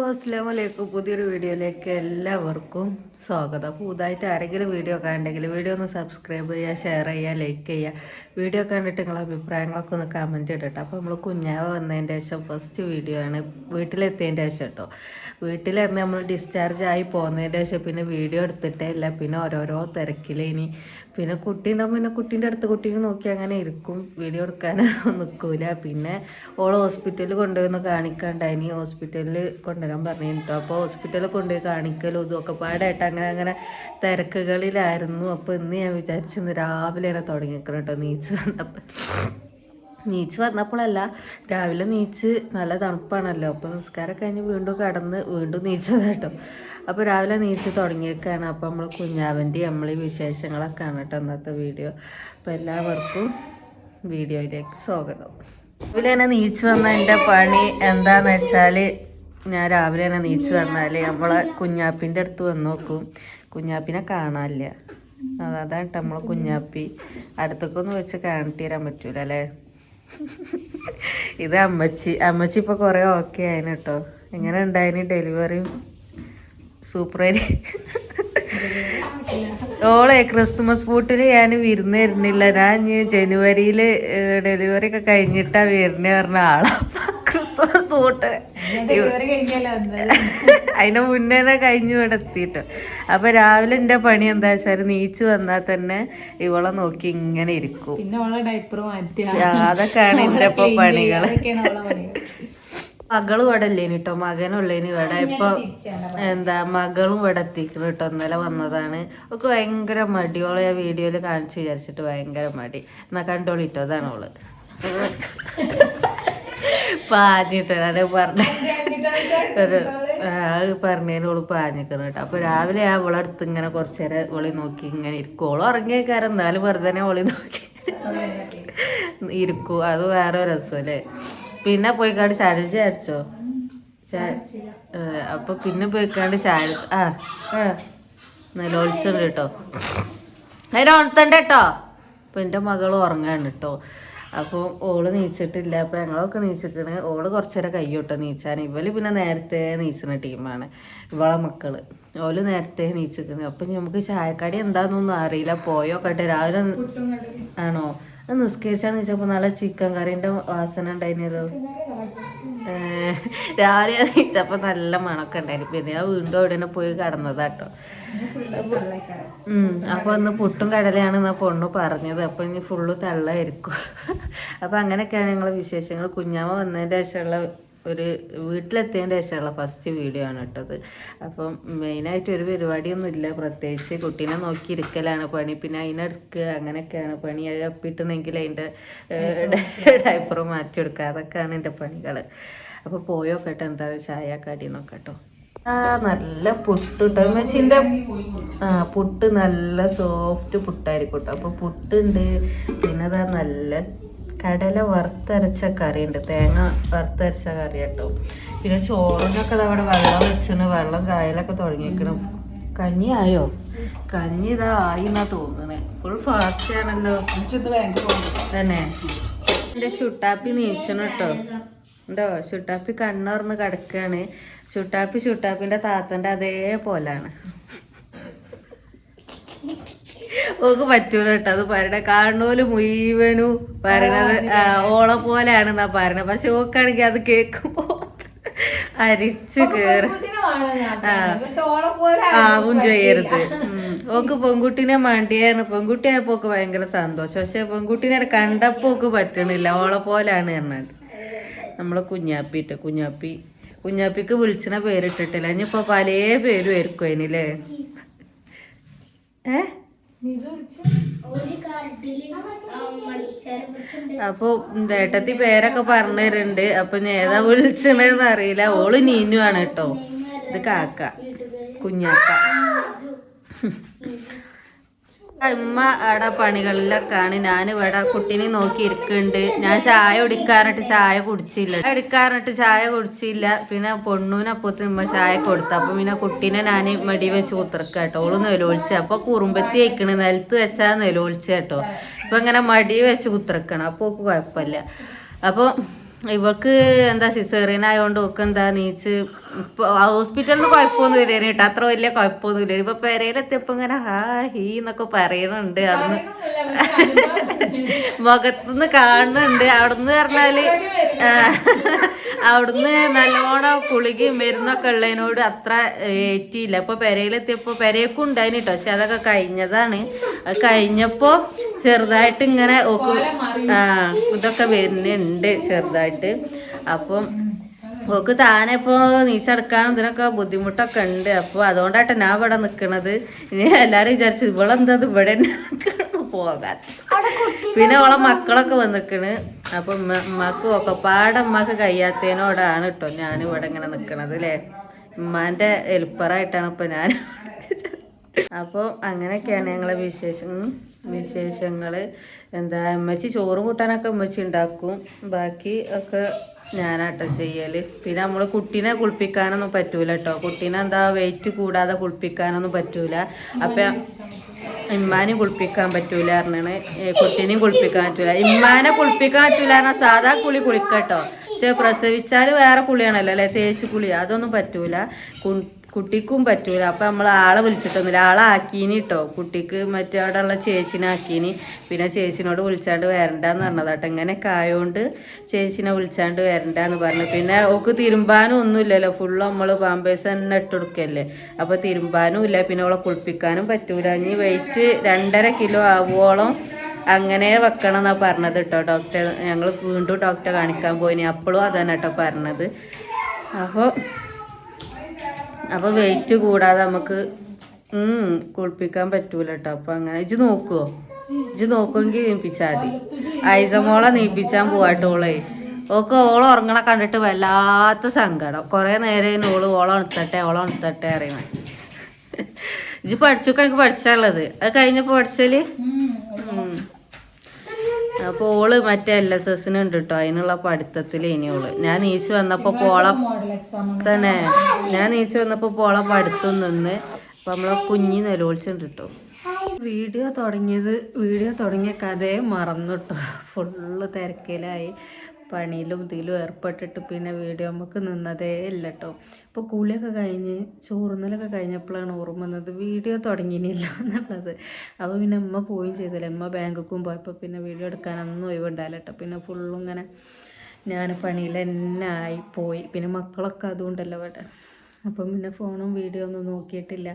അസ്സലാമലൈക്കും. പുതിയൊരു വീഡിയോയിലേക്ക് എല്ലാവർക്കും സ്വാഗതം. പുതുതായിട്ട് ആരെങ്കിലും വീഡിയോ കണ്ടെങ്കിൽ വീഡിയോ ഒന്ന് സബ്സ്ക്രൈബ് ചെയ്യുക, ഷെയർ ചെയ്യുക, ലൈക്ക് ചെയ്യുക. വീഡിയോ കണ്ടിട്ട് നിങ്ങളുടെ അഭിപ്രായങ്ങളൊക്കെ ഒന്ന് കമൻറ്റ് ഇടട്ടോ. അപ്പോൾ നമ്മൾ കുഞ്ഞാവ് വന്നതിൻ്റെ ശേഷം ഫസ്റ്റ് വീഡിയോ ആണ് വീട്ടിലെത്തിയതിൻ്റെ ശേഷം കേട്ടോ. വീട്ടിലിരുന്ന് നമ്മൾ ഡിസ്ചാർജ് ആയി പോകുന്നതിൻ്റെ ശേഷം പിന്നെ വീഡിയോ എടുത്തിട്ടേ ഇല്ല. പിന്നെ ഓരോരോ തിരക്കിലേനി. പിന്നെ കുട്ടി ഉണ്ടാകുമ്പോൾ പിന്നെ കുട്ടീൻ്റെ അടുത്ത് കുട്ടീനെ നോക്കി അങ്ങനെ ഇരിക്കും, വീഡിയോ എടുക്കാൻ നിൽക്കൂല. പിന്നെ ഓൾ ഹോസ്പിറ്റലിൽ കൊണ്ടുപോയി കാണിക്കാണ്ടായിനി. ഹോസ്പിറ്റലിൽ കൊണ്ടുവരാൻ പറഞ്ഞു കേട്ടോ. അപ്പോൾ ഹോസ്പിറ്റലിൽ കൊണ്ടുപോയി കാണിക്കലും ഇതൊക്കെ പാടായിട്ട് അങ്ങനെ തിരക്കുകളിലായിരുന്നു. അപ്പോൾ ഇന്ന് ഞാൻ വിചാരിച്ചിന്ന് രാവിലെ തന്നെ തുടങ്ങിക്കണം കേട്ടോ. നീച്ച് വന്നപ്പോഴല്ല, രാവിലെ നീച്ച് നല്ല തണുപ്പാണല്ലോ. അപ്പോൾ നിസ്കാരം കഴിഞ്ഞ് വീണ്ടും കടന്ന് വീണ്ടും നീച്ചതാട്ടോ. അപ്പോൾ രാവിലെ നീച്ച് തുടങ്ങിയേക്കാണ്. അപ്പോൾ നമ്മൾ കുഞ്ഞാവൻ്റെ നമ്മൾ വിശേഷങ്ങളൊക്കെയാണ് കേട്ടോ ഇന്നത്തെ വീഡിയോ. അപ്പോൾ എല്ലാവർക്കും വീഡിയോയിലേക്ക് സ്വാഗതം. രാവിലെ തന്നെ നീച്ച് വന്ന എൻ്റെ പണി എന്താണെന്ന് വെച്ചാൽ, ഞാൻ രാവിലെ തന്നെ നീച്ച് വന്നാൽ നമ്മളെ കുഞ്ഞാപ്പിൻ്റെ അടുത്ത് വന്ന് നോക്കും. കുഞ്ഞാപ്പിനെ കാണാനില്ല. അതാണ് കേട്ടോ നമ്മളെ കുഞ്ഞാപ്പി. അടുത്തൊക്കെ വെച്ച് കാണിട്ട് തരാൻ പറ്റൂല അല്ലേ. ഇത് അമ്മച്ചി ഇപ്പോൾ കുറേ ഓക്കെ ആയിന് കേട്ടോ. എങ്ങനെ ഉണ്ടായിന് ഡെലിവറി? സൂപ്പറായി. ഓളെ ക്രിസ്മസ് പൂട്ടിന് ഞാൻ വിരുന്ന് വരുന്നില്ല, ഞാൻ ജനുവരിയിൽ ഡെലിവറി ഒക്കെ കഴിഞ്ഞിട്ടാ വരുന്നേ പറഞ്ഞ ആളാ. ക്രിസ്മസ് പൂട്ട് അതിന് മുന്നേ കഴിഞ്ഞു ഇവിടെ എത്തിട്ടോ. അപ്പൊ രാവിലെ എന്റെ പണി എന്താ വെച്ചാൽ നീച്ച് വന്നാൽ തന്നെ ഇവളെ നോക്കി ഇങ്ങനെ ഇരിക്കും. അതൊക്കെയാണ് എന്റെ ഇപ്പൊ പണികള്. മകളും ഇവിടെ ഇല്ലേനി കേട്ടോ, മകനുള്ളേനി ഇവിടെ. ഇപ്പൊ മകളും ഇവിടെ എത്തിക്കണം കേട്ടോ. ഇന്നലെ വന്നതാണ്. ഒക്കെ ഭയങ്കര മടിയോളെ ഞാൻ വീഡിയോയില് കാണിച്ചു വിചാരിച്ചിട്ട് ഭയങ്കര മടി. എന്നാ കണ്ടോളിട്ടോ, അതാണ് ഓള് പാഞ്ഞിട്ടോ. അത് പറഞ്ഞതിനോള് പാഞ്ഞിക്കണം കേട്ടോ. അപ്പൊ രാവിലെ ആ ഓളടുത്ത് ഇങ്ങനെ കുറച്ചു നേരം ഓളി നോക്കി ഇങ്ങനെ ഇരിക്കും. ഓള് ഉറങ്ങിയേക്കാരം, എന്നാലും വെറുതെ ഓളി നോക്കി ഇരിക്കും. അത് വേറെ രസം അല്ലേ. പിന്നെ പോയിക്കാണ്ട് ചാടിച്ച് അടിച്ചോ. അപ്പൊ പിന്നെ പോയിക്കാണ്ട് ചാടി നിലോത്സവം കേട്ടോ. അതിന് ഉണത്തണ്ട കേട്ടോ. അപ്പൊ എൻ്റെ മകൾ ഉറങ്ങാണ് കേട്ടോ. അപ്പോൾ ഓള് നീച്ചിട്ടില്ല. അപ്പോൾ ഞങ്ങളൊക്കെ നീച്ചിക്കണ്. ഓള് കുറച്ചേരം കയ്യോട്ടോ നീച്ചാൻ. ഇവല് പിന്നെ നേരത്തെ നീച്ചുന്ന ടീമാണ്, ഇവളെ മക്കള്. ഓല് നേരത്തെ നീച്ചിക്കണ്. അപ്പം നമുക്ക് ചായക്കടി എന്താണെന്നൊന്നും അറിയില്ല. പോയോക്കട്ടെ. രാവിലെ ആണോ നിസ്കരിച്ചാന്ന് വെച്ചപ്പോൾ നല്ല ചിക്കൻ കറീൻ്റെ വാസന ഉണ്ടായിരുന്നതോ. രാവിലെ നീച്ചപ്പോൾ നല്ല മണമൊക്കെ ഉണ്ടായിരുന്നു. പിന്നെ ഞാൻ വീണ്ടും അവിടെ പോയി കടന്നതാട്ടോ. അപ്പൊ അന്ന് പുട്ടും കടലയാണെന്നാ പൊണ്ണു പറഞ്ഞത്. അപ്പൊ ഇനി ഫുള്ള് തള്ളായിരിക്കും. അപ്പൊ അങ്ങനെയൊക്കെയാണ് ഞങ്ങളെ വിശേഷങ്ങൾ. കുഞ്ഞാമ്മ വന്നതിൻ്റെ ശേഷമുള്ള ഒരു വീട്ടിലെത്തിയതിൻ്റെ ശേഷമുള്ള ഫസ്റ്റ് വീഡിയോ ആണ് ഇട്ടത്. അപ്പം മെയിനായിട്ട് ഒരു പരിപാടിയൊന്നും ഇല്ല പ്രത്യേകിച്ച്. കുട്ടീനെ നോക്കി ഇരിക്കലാണ് പണി. പിന്നെ അതിനെടുക്കുക അങ്ങനെയൊക്കെയാണ് പണി. അത് അപ്പിട്ടുന്നെങ്കിൽ അതിൻ്റെ ഡയപ്പർ മാറ്റി കൊടുക്കുക. അതൊക്കെയാണ് എൻ്റെ പണികൾ. അപ്പോൾ പോയോക്കട്ടെ എന്താ ചായ കടി നോക്കട്ടോ. നല്ല പുട്ട് കേട്ടോ. മെച്ചിൻ്റെ പുട്ട് നല്ല സോഫ്റ്റ് പുട്ടായിരിക്കും കേട്ടോ. അപ്പോൾ പുട്ടുണ്ട്. പിന്നെ അതാ നല്ല കടല വറുത്തരച്ച കറിയുണ്ട്, തേങ്ങ വറുത്തരച്ച കറി കേട്ടോ. പിന്നെ ചോറിനൊക്കെ അവിടെ വെള്ളം വെച്ചിന്, വെള്ളം കായലൊക്കെ തുടങ്ങിയിരിക്കണം. കഞ്ഞി ആയോ? കഞ്ഞി ഇതാ ആയി എന്നാ തോന്നുന്നത്. ഫുൾ ഫാസ്റ്റ് ആണല്ലോ തന്നെ. എൻ്റെ ഷുട്ടാപ്പി നീച്ചണം കേട്ടോ. ഉണ്ടോ? ഷുട്ടാപ്പി കണ്ണുറന്ന് കിടക്കുകയാണ്. ഷുട്ടാപ്പിൻ്റെ താത്തൻ്റെ അതേപോലാണ്. ഓക്ക് പറ്റൂല കേട്ടോ അത് പറയണ. കാണുന്നോല് മുഴുവനും പറയണത് ഓളെ പോലെയാണെന്നാ പറയണത്. പക്ഷെ ഓക്കാണെങ്കിൽ അത് കേൾക്കുമ്പോ അരിച്ച് കേറി ആവും ചെയ്യരുത്. ഓക്ക് പെൺകുട്ടീനെ മണ്ടിയായിരുന്നു. പെൺകുട്ടിയായപ്പോ ഓക്ക് ഭയങ്കര സന്തോഷം. പക്ഷെ പെൺകുട്ടീനെ കണ്ടപ്പോ ഓക്ക് പറ്റണില്ല, ഓളെ പോലാണ് പറഞ്ഞിട്ട്. നമ്മളെ കുഞ്ഞാപ്പിക്ക് വിളിച്ചിന പേരിട്ടിട്ടില്ല. ഇനിയിപ്പോ പല പേരും ആയിരിക്കും അതിനില്ലേ. അപ്പൊ ഏട്ടത്തി പേരൊക്കെ പറഞ്ഞു തരുന്നുണ്ട്. അപ്പൊ ഞാൻ ഏതാ വിളിച്ചണെന്ന് അറിയില്ല. ഓള് നീനു ആണ് കേട്ടോ. ഇത് കാക്ക കുഞ്ഞാക്ക. ഉമ്മ അവിടെ പണികളിലൊക്കെയാണ്. ഞാൻ ഇവിടെ കുട്ടീനെ നോക്കി ഇരിക്കുന്നുണ്ട്. ഞാൻ ചായ കുടിച്ചില്ല. പിന്നെ പൊണ്ണൂനപ്പത്തിന് ഉമ്മ ചായ കൊടുത്തു. അപ്പൊ പിന്നെ കുട്ടീനെ ഞാൻ മടി വെച്ച് കുത്തിറക്ക കേട്ടോ. ഓള് നെലോളിച്ച. അപ്പൊ കുറുമ്പത്തി വയ്ക്കണ്, നിലത്ത് വെച്ചാൽ നെലോളിച്ച കേട്ടോ. ഇപ്പൊ ഇങ്ങനെ മടി വെച്ച് കുത്തിറക്കണം. അപ്പൊ കുഴപ്പമില്ല. അപ്പൊ ഇവർക്ക് എന്താ സിസേറിയൻ ആയതുകൊണ്ട് ഒക്കെ എന്താ നീച്ച് ഹോസ്പിറ്റലിൽ നിന്ന് കുഴപ്പമൊന്നും ഇല്ല കേട്ടോ, അത്ര വലിയ കുഴപ്പമൊന്നും ഇല്ല. ഇപ്പൊ പെരയിലെത്തിയപ്പോ ഇങ്ങനെ ഹാ ഹീ എന്നൊക്കെ പറയുന്നുണ്ട്. അവിടുന്ന് മുഖത്തുനിന്ന് കാണുന്നുണ്ട്. അവിടുന്ന് പറഞ്ഞാല് അവിടുന്ന് നല്ലോണം കുളികയും മരുന്നൊക്കെ ഉള്ളതിനോട് അത്ര ഏറ്റിയില്ല. ഇപ്പൊ പെരയിലെത്തിയപ്പോ പെരയൊക്കെ ഉണ്ടായിന് കേട്ടോ, പക്ഷെ അതൊക്കെ കഴിഞ്ഞതാണ്. അത് കഴിഞ്ഞപ്പോ ചെറുതായിട്ട് ഇങ്ങനെ ഇതൊക്കെ വരുന്നുണ്ട് ചെറുതായിട്ട്. അപ്പം ഓക്ക് താനെ ഇപ്പോൾ നീച്ചെടുക്കാനും ഇതിനൊക്കെ ബുദ്ധിമുട്ടൊക്കെ ഉണ്ട്. അപ്പോൾ അതുകൊണ്ടാട്ടെ ഞാൻ ഇവിടെ നിൽക്കണത്. ഇനി എല്ലാവരും വിചാരിച്ചു ഇവളെന്താ ഇവിടെ പോകാൻ. പിന്നെ ഓളെ മക്കളൊക്കെ വന്നിക്കണ്. അപ്പൊ ഉമ്മാക്ക് ഒക്കെപ്പാടെ ഉമ്മാക്ക് കഴിയാത്തതിനോടാണ് കേട്ടോ ഞാനിവിടെ ഇങ്ങനെ നിൽക്കണത് അല്ലേ. ഉമ്മാന്റെ ഹെൽപ്പറായിട്ടാണ് ഇപ്പൊ ഞാൻ. അപ്പോൾ അങ്ങനെയൊക്കെയാണ് ഞങ്ങളെ വിശേഷങ്ങള്. എന്താ ഉമ്മച്ചി ചോറ് കൂട്ടാനൊക്കെ ഉമ്മച്ചി ഉണ്ടാക്കും, ബാക്കി ഒക്കെ ഞാനാട്ടോ ചെയ്യല്. പിന്നെ നമ്മള് കുട്ടീനെ കുളിപ്പിക്കാനൊന്നും പറ്റൂല കേട്ടോ. കുട്ടീനെ എന്താ വെയിറ്റ് കൂടാതെ കുളിപ്പിക്കാനൊന്നും പറ്റൂല. അപ്പൊ ഇമ്മാനെയും കുളിപ്പിക്കാൻ പറ്റൂല പറഞ്ഞാണ്, കുട്ടീനെയും കുളിപ്പിക്കാൻ പറ്റൂല. ഇമ്മാനെ കുളിപ്പിക്കാൻ പറ്റൂല പറഞ്ഞാൽ സാധാ കുളി കുളിക്കട്ടോ, പക്ഷെ പ്രസവിച്ചാൽ വേറെ കുളിയാണല്ലോ അല്ലെ, തേച്ച് കുളി, അതൊന്നും പറ്റൂല. കുട്ടിക്കും പറ്റൂല. അപ്പം നമ്മൾ ആളെ വിളിച്ചിട്ടൊന്നുമില്ല, ആളെ ആക്കീനി കേട്ടോ. കുട്ടിക്ക് മറ്റേ അവിടെ ഉള്ള ചേച്ചിനെ ആക്കീനി. പിന്നെ ചേച്ചിനോട് വിളിച്ചാണ്ട് വരണ്ടെന്ന് പറഞ്ഞതാട്ടോ. ഇങ്ങനെയൊക്കെ ആയതുകൊണ്ട് ചേച്ചിനെ വിളിച്ചാണ്ട് വരണ്ടെന്ന് പറഞ്ഞു. പിന്നെ ഓക്ക് തിരുമ്പാനും ഒന്നുമില്ലല്ലോ, ഫുള്ള് നമ്മൾ പാമ്പേഴ്സ് തന്നെ ഇട്ടുകൊടുക്കല്ലേ. അപ്പോൾ തിരുമ്പാനും ഇല്ല, പിന്നെ അവളെ കുളിപ്പിക്കാനും പറ്റൂല. ഇനി വെയിറ്റ് 2.5 കിലോ ആവുവോളം അങ്ങനെ വെക്കണം എന്നാണ് പറഞ്ഞത് കേട്ടോ ഡോക്ടർ. ഞങ്ങൾ വീണ്ടും ഡോക്ടറെ കാണിക്കാൻ പോയിനി, അപ്പോഴും അതാണ് കേട്ടോ പറഞ്ഞത്. അപ്പോൾ വെയിറ്റ് കൂടാതെ നമുക്ക് കുളിപ്പിക്കാൻ പറ്റൂല കേട്ടോ. അപ്പോൾ അങ്ങനെ ഇജ്ജ് നോക്കുമെങ്കിൽ നീപ്പിച്ചാൽ മതി. ഐസമോളെ നീപ്പിച്ചാൻ പോവാട്ടോളേ. ഓളെ ഉറങ്ങണ കണ്ടിട്ട് വല്ലാത്ത സങ്കടം. കുറേ നേരം ഓളെ ഉണർത്തട്ടെ അറിയണ. ഇജ്ജ് പഠിച്ചൊക്കെ എനിക്ക് പഠിച്ചാലുള്ളത്, അത് കഴിഞ്ഞപ്പോൾ പഠിച്ചാല്. അപ്പോൾ ഓള് മറ്റേ LSS ഉണ്ട് കേട്ടോ, അതിനുള്ള പഠിത്തത്തിൽ ഇനി ഓള്. ഞാൻ നീച്ച് വന്നപ്പോൾ പോളെ പഠിത്തം നിന്ന്. അപ്പം നമ്മളെ കുഞ്ഞി നിലവിളിച്ചുണ്ട് കേട്ടോ. വീഡിയോ തുടങ്ങിയ കഥയെ മറന്നു കേട്ടോ. ഫുള്ള് തിരക്കിലായി, പണിയിലും ഇതിലും ഏർപ്പെട്ടിട്ട് പിന്നെ വീഡിയോ നമുക്ക് നിന്നതേ ഇല്ല കേട്ടോ. ഇപ്പോൾ കുളിയൊക്കെ കഴിഞ്ഞ് ചോറുന്നലൊക്കെ കഴിഞ്ഞപ്പോഴാണ് ഓർമ്മ വന്നത് വീഡിയോ തുടങ്ങിയില്ല എന്നുള്ളത്. അപ്പോൾ പിന്നെ ഉമ്മ പോവുകയും ചെയ്തില്ല. ഉമ്മ ബാങ്കുക്കും പോയപ്പോൾ പിന്നെ വീഡിയോ എടുക്കാനൊന്നും ഒഴിവുണ്ടായില്ല കേട്ടോ. പിന്നെ ഫുള്ളും ഇങ്ങനെ ഞാൻ പണിയിൽ തന്നെ ആയിപ്പോയി. പിന്നെ മക്കളൊക്കെ അതുകൊണ്ടല്ലോ ഇവിടെ. അപ്പം പിന്നെ ഫോണും വീഡിയോ ഒന്നും നോക്കിയിട്ടില്ല.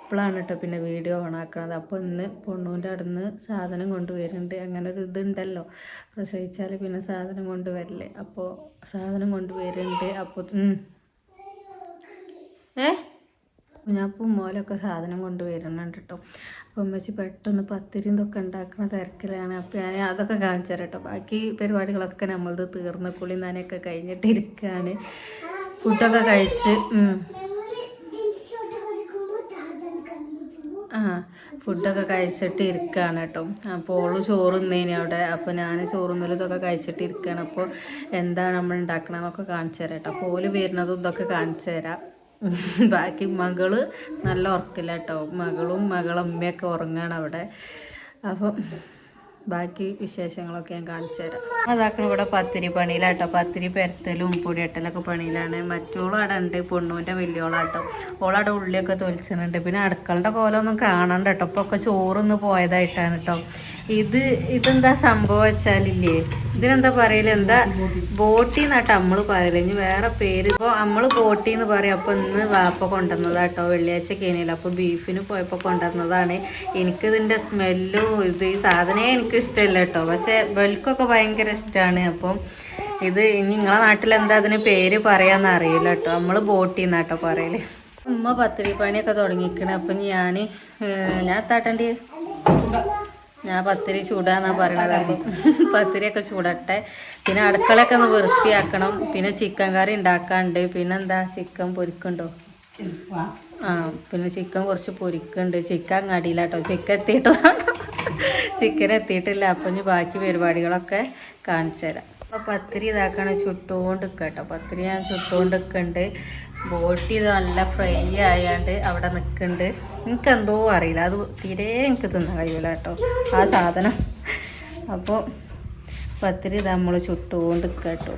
ഇപ്പോഴാണ് കേട്ടോ പിന്നെ വീഡിയോ ഓണാക്കണത്. അപ്പോൾ ഇന്ന് പൊണ്ണൂൻ്റെ അടുന്ന് സാധനം കൊണ്ടുവരുന്നുണ്ട്. അങ്ങനെ ഒരു ഇതുണ്ടല്ലോ, പ്രസവിച്ചാൽ പിന്നെ സാധനം കൊണ്ടുവരില്ലേ. അപ്പോൾ സാധനം കൊണ്ടുവരുന്നുണ്ട്. അപ്പോൾ കുഞ്ഞാപ്പും മോലൊക്കെ സാധനം കൊണ്ടുവരുന്നുണ്ട് കേട്ടോ. അപ്പോൾ ഉമ്മച്ചി പെട്ടെന്ന് പത്തിരി ഇതൊക്കെ ഉണ്ടാക്കുന്ന തിരക്കിലാണ്. അപ്പോൾ ഞാൻ അതൊക്കെ കാണിച്ചു തരാം കേട്ടോ. ബാക്കി പരിപാടികളൊക്കെ നമ്മളത് തീർന്ന് കുളി നനയൊക്കെ കഴിഞ്ഞിട്ട് ഇരിക്കുകയാണ്. ഫുഡൊക്കെ കഴിച്ച് ഫുഡൊക്കെ കഴിച്ചിട്ട് ഇരിക്കുകയാണ് കേട്ടോ. അപ്പോൾ ഓള് ചോറുന്നേനി അവിടെ. അപ്പോൾ ഞാൻ ചോറുന്നലും ഇതൊക്കെ കഴിച്ചിട്ട് ഇരിക്കുകയാണ്. അപ്പോൾ എന്താണ് നമ്മൾ ഉണ്ടാക്കണമെന്നൊക്കെ കാണിച്ചു തരാം കേട്ടോ. അപ്പോൾ ഓല് വരുന്നതും ഇതൊക്കെ കാണിച്ചു തരാം. ബാക്കി മകള് നല്ല ഉറക്കില്ല കേട്ടോ. മകളും മകളമ്മയൊക്കെ ഉറങ്ങാണ് അവിടെ. അപ്പം ബാക്കി വിശേഷങ്ങളൊക്കെ ഞാൻ കാണിച്ചു തരാം. അതാക്കണം ഇവിടെ പത്തിരി പണിയിലാട്ടോ. പത്തിരി പെരത്തലും പൊടിയട്ടലൊക്കെ പണിയിലാണ്. മറ്റോളും അവിടെ ഉണ്ട്, പൊണ്ണൂൻ്റെ വലിയോളാട്ടോ. ഓളവിടെ ഉള്ളിയൊക്കെ തൊലിച്ചിട്ടുണ്ട്. പിന്നെ അടുക്കളുടെ കോലമൊന്നും കാണണ്ട കേട്ടോ. ഇപ്പോൾ ഒക്കെ ചോറൊന്ന് പോയതായിട്ടാണ് കേട്ടോ. ഇതെന്താ സംഭവം വെച്ചാലില്ലേ, ഇതിനെന്താ പറയല്, എന്താ ബോട്ടി എന്നാട്ടോ നമ്മൾ പറയല്. ഇനി വേറെ പേര് ഇപ്പോൾ നമ്മൾ ബോട്ടി എന്ന് പറയും. അപ്പോൾ ഇന്ന് വാപ്പ കൊണ്ടുവന്നതാട്ടോ, വെള്ളിയാഴ്ച കേനിയില്ല. അപ്പോൾ ബീഫിന് പോയപ്പോൾ കൊണ്ടുവന്നതാണ്. എനിക്കിതിൻ്റെ സ്മെല്ലും ഈ സാധനമേ എനിക്ക് ഇഷ്ടമില്ല കേട്ടോ. പക്ഷെ വെൽക്കൊക്കെ ഭയങ്കര ഇഷ്ടമാണ്. അപ്പം ഇത് ഇനി നിങ്ങളെ നാട്ടിൽ എന്താ അതിന് പേര് പറയാന്ന് അറിയില്ല കേട്ടോ. നമ്മൾ ബോട്ടി എന്നാട്ടോ പറയല്. ഉമ്മ പത്തിരി പണിയൊക്കെ തുടങ്ങിക്കണേ. അപ്പം ഞാൻ താട്ടണ്ടി ഞാൻ പത്തിരി ചൂടാന്നാ പറയണത്. അപ്പം പത്തിരിയൊക്കെ ചൂടട്ടെ. പിന്നെ അടുക്കളയൊക്കെ ഒന്ന് വൃത്തിയാക്കണം. പിന്നെ ചിക്കൻ കറി ഉണ്ടാക്കാണ്ട്. പിന്നെന്താ ചിക്കൻ പൊരിക്കുണ്ടോ? പിന്നെ ചിക്കൻ കുറച്ച് പൊരിക്കുന്നുണ്ട്. ചിക്കൻ അങ്ങാടിയിലാട്ടോ. ചിക്കൻ എത്തിയിട്ടില്ല. അപ്പം ഇനി ബാക്കി പരിപാടികളൊക്കെ കാണിച്ചു തരാം. അപ്പോൾ പത്തിരി ഇതാക്കണം, ചുട്ടുകൊണ്ട് കേട്ടോ. പത്തിരി ഞാൻ ചുട്ടുകൊണ്ട് നിൽക്കുന്നുണ്ട്. ബോട്ടി നല്ല ഫ്രൈ ആയാണ്ട് അവിടെ നിൽക്കുന്നുണ്ട്. എനിക്കെന്തോ അറിയില്ല, അത് തീരെ എനിക്ക് തിന്നാൻ കഴിയില്ല കേട്ടോ ആ സാധനം. അപ്പോൾ പത്തിരി നമ്മൾ ചുട്ടുകൊണ്ട് കേട്ടോ.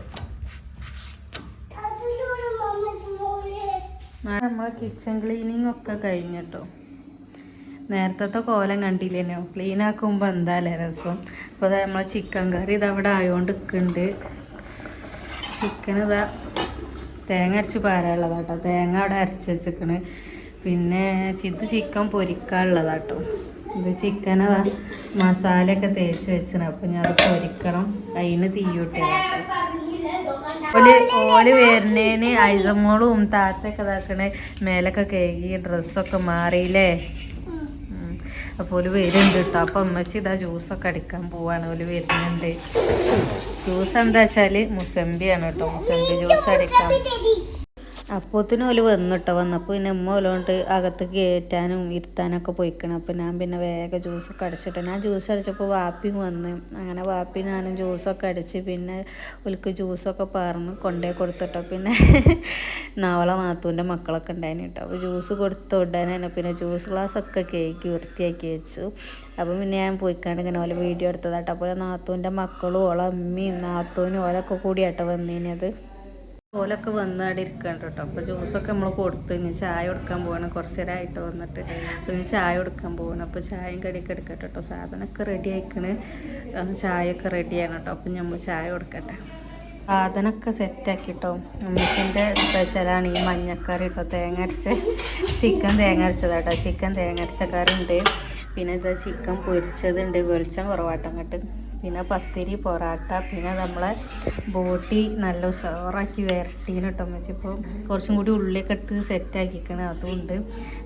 നമ്മളെ കിച്ചൺ ക്ലീനിങ് ഒക്കെ കഴിഞ്ഞിട്ടോ. നേരത്തെ കോലം കണ്ടില്ലേനോ, ക്ലീൻ ആക്കുമ്പോൾ എന്തായാലും രസം. അപ്പോൾ അതായത് നമ്മളെ ചിക്കൻ കറി ഇതവിടെ ആയോണ്ട് നിൽക്കുന്നുണ്ട്. ചിക്കൻ ഇതാ തേങ്ങ അരച്ച് പാരാനുള്ളതാട്ടോ. തേങ്ങ അവിടെ അരച്ച് വെച്ചിക്കണ്. പിന്നെ ഇത് ചിക്കൻ പൊരിക്കാനുള്ളതാട്ടോ. ഇത് ചിക്കൻ അതാ മസാലയൊക്കെ തേച്ച് വെച്ചിന്. അപ്പം ഞാൻ അത് പൊരിക്കണം. അതിന് തീയൂട്ടിയതാട്ടോ. ഓല് വരുന്നതിന് ഐസമോളും താത്തൊക്കെ ഇതാക്കണേ മേലൊക്കെ കേകി ഡ്രസ്സൊക്കെ മാറിയില്ലേ. അപ്പോൾ ഓല് വരുന്നുണ്ട് കേട്ടോ. അപ്പം അമ്മച്ചി ഇതാ ജ്യൂസൊക്കെ അടിക്കാൻ പോവാണ്. ഓല് വരുന്നുണ്ട്. ജ്യൂസ് എന്താ വെച്ചാൽ മുസമ്പിയാണ് കേട്ടോ. മുസമ്പി ജ്യൂസ് അടിക്കാം. അപ്പോത്തിന് ഓല് വന്നിട്ടോ. വന്നപ്പോൾ പിന്നെ ഉമ്മ ഓലോണ്ട് അകത്ത് കയറ്റാനും ഇരുത്താനൊക്കെ പോയിക്കണം. അപ്പോൾ ഞാൻ പിന്നെ വേഗം ജ്യൂസൊക്കെ അടിച്ചിട്ട് ഞാൻ ജ്യൂസ് അടിച്ചപ്പോൾ വാപ്പിയും വന്ന്. അങ്ങനെ വാപ്പി ഞാനും ജ്യൂസൊക്കെ അടിച്ച് പിന്നെ ഓൽക്ക് ജ്യൂസൊക്കെ പറഞ്ഞ് കൊണ്ടേ കൊടുത്തിട്ടോ. പിന്നെ നാളെ നാത്തൂൻ്റെ മക്കളൊക്കെ ഉണ്ടായിന് കേട്ടോ. അപ്പോൾ ജ്യൂസ് കൊടുത്ത് ഉടനെ പിന്നെ ജ്യൂസ് ഗ്ലാസ്സൊക്കെ കേക്ക് വൃത്തിയാക്കി വെച്ചു. അപ്പം പിന്നെ ഞാൻ പോയിക്കാണ്ട് ഇങ്ങനെ ഓല വീഡിയോ എടുത്തതാട്ടോ. അപ്പോൾ നാത്തൂൻ്റെ മക്കളും ഓളെ അമ്മയും നാത്തൂനും ഓലൊക്കെ കൂടിയാട്ടോ വന്നീനത്. ഓലൊക്കെ വന്ന് അവിടെ ഇരിക്കണ്ട കേട്ടോ. അപ്പോൾ ജ്യൂസൊക്കെ നമ്മൾ കൊടുത്ത് ഇനി ചായ കൊടുക്കാൻ പോവാണ്. കുറച്ച് നേരമായിട്ട് വന്നിട്ട്. അപ്പോൾ ഇനി ചായ കൊടുക്കാൻ പോവാണ്. അപ്പോൾ ചായയും കടിയൊക്കെ എടുക്കട്ടെ കേട്ടോ. സാധനമൊക്കെ റെഡി ആയിക്കണ്. ചായയൊക്കെ റെഡിയാണ് കേട്ടോ. അപ്പം നമ്മൾ ചായ കൊടുക്കട്ടെ. സാധനമൊക്കെ സെറ്റാക്കിട്ടോ. അമ്മച്ചിൻ്റെ സ്പെഷ്യലാണ് ഈ മഞ്ഞക്കറി കേട്ടോ. തേങ്ങ അരച്ച ചിക്കൻ തേങ്ങ അരച്ചതാട്ടോ. ചിക്കൻ തേങ്ങ അരച്ച കറി ഉണ്ട്. പിന്നെ ഇതാ ചിക്കൻ പൊരിച്ചതുണ്ട്. വെളിച്ചം കുറവാട്ടോ അങ്ങോട്ട്. പിന്നെ പത്തിരി പൊറാട്ട. പിന്നെ നമ്മളെ ബോട്ടി നല്ല ഉഷാറാക്കി വരട്ടീന് കേട്ടോ അമ്മച്ചി. ഇപ്പോൾ കുറച്ചും കൂടി ഉള്ളിയൊക്കെ ഇട്ട് സെറ്റാക്കിക്കണേ അതുകൊണ്ട്.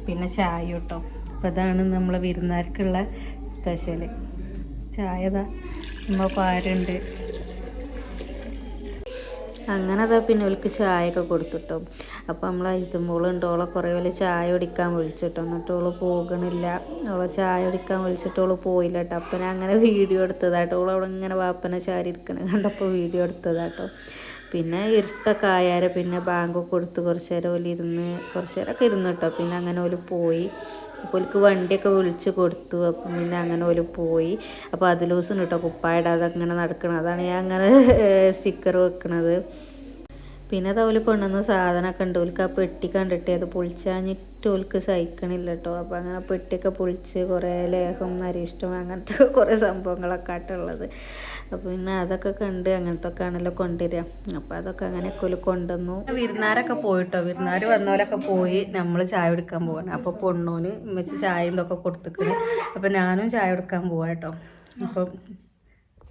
പിന്നെ ചായ കേട്ടോ. അപ്പോൾ അതാണ് നമ്മളെ വിരുന്നാർക്കുള്ള സ്പെഷ്യൽ ചായ. ഇതാ നമ്മൾ പാരുണ്ട്. അങ്ങനെ അതാ പിന്നെ ഓൾക്ക് ചായയൊക്കെ കൊടുത്തിട്ടോ. അപ്പോൾ നമ്മൾ ഐസുമോളുണ്ട്. ഓളെ കുറേ പോലെ ചായ കുടിക്കാൻ വിളിച്ചിട്ടോ. എന്നിട്ട് ഓള് പോകണില്ല. ഓളെ ചായ കുടിക്കാൻ വിളിച്ചിട്ട് ഓള് പോയില്ല കേട്ടോ. അപ്പം ഞാൻ അങ്ങനെ വീഡിയോ എടുത്തതാട്ടോ. ഓളവിടെ ഇങ്ങനെ വാപ്പനെ ചാരി ഇരിക്കണ കണ്ടപ്പോൾ വീഡിയോ എടുത്തതാട്ടോ. പിന്നെ ഇരുട്ടൊക്കെ ആയാലും പിന്നെ ബാങ്കൊക്കെ കൊടുത്ത് കുറച്ച് നേരം ഓല് ഇരുന്ന് കുറച്ച് നേരമൊക്കെ ഇരുന്ന് കേട്ടോ. പിന്നെ അങ്ങനെ ഓല് പോയി. അപ്പോൾ ഓൽക്ക് വണ്ടിയൊക്കെ വിളിച്ച് കൊടുത്തു. അപ്പം പിന്നെ അങ്ങനെ ഓല് പോയി. അപ്പോൾ അത് ലൂസുണ്ട് കേട്ടോ. കുപ്പായിടാതെ അങ്ങനെ നടക്കണം. അതാണ് ഞാൻ അങ്ങനെ സ്റ്റിക്കർ വെക്കണത്. പിന്നെ അത് ഓല് കൊണ്ടുവന്ന സാധനമൊക്കെ ഉണ്ട്. ഓൽക്ക് ആ പെട്ടി കണ്ടിട്ട് അത് പൊളിച്ചാഞ്ഞിട്ട് ഓൽക്ക് സഹിക്കണില്ല കേട്ടോ. അപ്പോൾ അങ്ങനെ പെട്ടിയൊക്കെ പൊളിച്ച് കുറേ ലേഹം അരിഷ്ടം അങ്ങനത്തെ കുറേ സംഭവങ്ങളൊക്കെ ആയിട്ടുള്ളത്. അപ്പോൾ പിന്നെ അതൊക്കെ കണ്ട് അങ്ങനത്തെ ഒക്കെ ആണല്ലോ കൊണ്ടുവരിക. അപ്പോൾ അതൊക്കെ അങ്ങനെയൊക്കെ ഓല് കൊണ്ടുവന്നു. വിരുന്നാരൊക്കെ പോയിട്ടോ. വിരുന്നാർ വന്നവരൊക്കെ പോയി. നമ്മൾ ചായ കുടിക്കാൻ പോവാണ്. അപ്പോൾ പൊണ്ണൂന് വെച്ച് ചായ ഇതൊക്കെ കൊടുത്തിക്കണ്. അപ്പോൾ ഞാനും ചായ കുടിക്കാൻ പോവാം കേട്ടോ. അപ്പം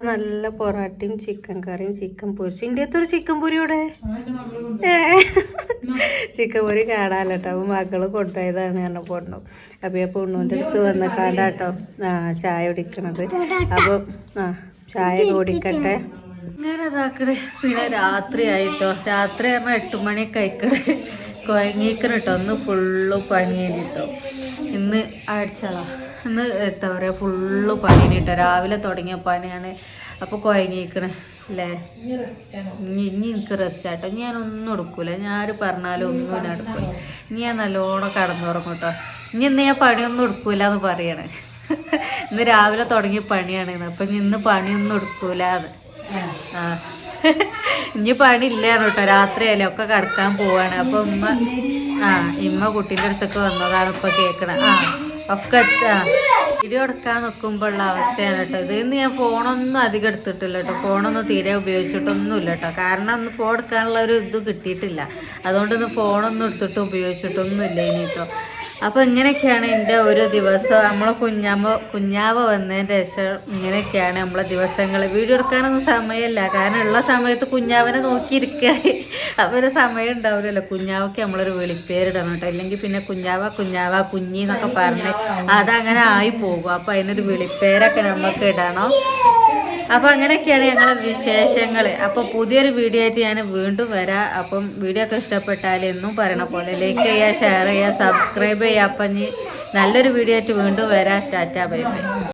നല്ല പൊറാട്ടയും ചിക്കൻ കറിയും ചിക്കൻ പൊരിച്ചു. ഇന്ത്യത്തെ ഒരു ചിക്കൻ പൊരിയോടെ ചിക്കൻ പൊരി കാണാമല്ലോ കേട്ടോ. അപ്പോൾ മക്കള് കൊണ്ടുപോയതാണ് ഞാൻ പൊണ്ണു. അപ്പോൾ ആ പൊണ്ണൂൻ്റെ അടുത്ത് വന്ന് കാണാട്ടോ ചായ കുടിക്കണത്. അപ്പോൾ ചായ കുടിക്കട്ടെ. ഇങ്ങനെ ഇതാക്കണേ. പിന്നെ രാത്രി ആയിട്ടോ. രാത്രി പറഞ്ഞാൽ 8 മണിയൊക്കെ ആയിക്കണേ. കുഴങ്ങിക്കണം കേട്ടോ. ഒന്ന് ഫുള്ള് പണി കഴിഞ്ഞിട്ടോ. ഇന്ന് ആഴ്ചകളാ. ഇന്ന് എന്താ പറയുക ഫുള്ള് പണി കേട്ടോ. രാവിലെ തുടങ്ങിയ പണിയാണ്. അപ്പോൾ കുഴങ്ങിക്കണേ അല്ലേ. ഇനി എനിക്ക് റെസ്റ്റ് ആട്ടോ. ഞാനൊന്നും എടുക്കൂല. ഞാൻ പറഞ്ഞാലും ഒന്നും ഞാൻ എടുക്കൂല. ഇനി ഞാൻ നല്ലോണം കടന്നുറങ്ങും കേട്ടോ. ഇന്ന് ഞാൻ പണിയൊന്നും എടുക്കൂല എന്ന് പറയണേ. ഇന്ന് രാവിലെ തുടങ്ങിയ പണിയാണ്. അപ്പം ഇന്ന് പണിയൊന്നും എടുക്കൂല അത്. ഇനി പണി ഇല്ലാന്ന് കേട്ടോ. രാത്രിയല്ലേ ഒക്കെ കിടക്കാൻ പോവാണ്. അപ്പൊ ഇമ്മ കുട്ടീൻ്റെ അടുത്തൊക്കെ വന്നതാണ് ഇപ്പൊ കേൾക്കണേ. ഒക്കെ വീഡിയോ എടുക്കാൻ നിൽക്കുമ്പോഴുള്ള അവസ്ഥയാണ് കേട്ടോ. ഇതിന്ന് ഞാൻ ഫോണൊന്നും അധികം എടുത്തിട്ടില്ല കേട്ടോ. ഫോണൊന്നും തീരെ ഉപയോഗിച്ചിട്ടൊന്നുമില്ല കേട്ടോ. കാരണം ഒന്ന് ഫോൺ എടുക്കാനുള്ള ഒരു ഇത് കിട്ടിയിട്ടില്ല. അതുകൊണ്ടൊന്ന് ഫോണൊന്നും എടുത്തിട്ട് ഉപയോഗിച്ചിട്ടൊന്നുമില്ല ഇനി കേട്ടോ. അപ്പോൾ ഇങ്ങനെയൊക്കെയാണ് എൻ്റെ ഒരു ദിവസം. നമ്മളെ കുഞ്ഞാവ വന്നതിൻ്റെ ശേഷം ഇങ്ങനെയൊക്കെയാണ് നമ്മളെ ദിവസങ്ങൾ. വീഡിയോ എടുക്കാനൊന്നും സമയമില്ല. കാരണം ഉള്ള സമയത്ത് കുഞ്ഞാവനെ നോക്കിയിരിക്കുകയാണ്. അപ്പോൾ ഒരു സമയം ഉണ്ടാവില്ലല്ലോ. കുഞ്ഞാവയ്ക്ക് നമ്മളൊരു വിളിപ്പേരിടണം കേട്ടോ. ഇല്ലെങ്കിൽ പിന്നെ കുഞ്ഞാവ കുഞ്ഞി എന്നൊക്കെ പറഞ്ഞ് അതങ്ങനെ ആയി പോകും. അപ്പോൾ അതിനൊരു വിളിപ്പേരൊക്കെ നമുക്ക് ഇടണം. അപ്പോൾ അങ്ങനെയൊക്കെയാണ് ഞങ്ങളെ വിശേഷങ്ങൾ. അപ്പോൾ പുതിയൊരു വീഡിയോ ആയിട്ട് ഞാൻ വീണ്ടും വരാം. അപ്പം വീഡിയോ ഒക്കെ ഇഷ്ടപ്പെട്ടാൽ എന്നും പറയണ പോലെ ലൈക്ക് ചെയ്യുക, ഷെയർ ചെയ്യുക, സബ്സ്ക്രൈബ് ചെയ്യുക. അപ്പം നല്ലൊരു വീഡിയോ ആയിട്ട് വീണ്ടും വരാം. Tata bye bye.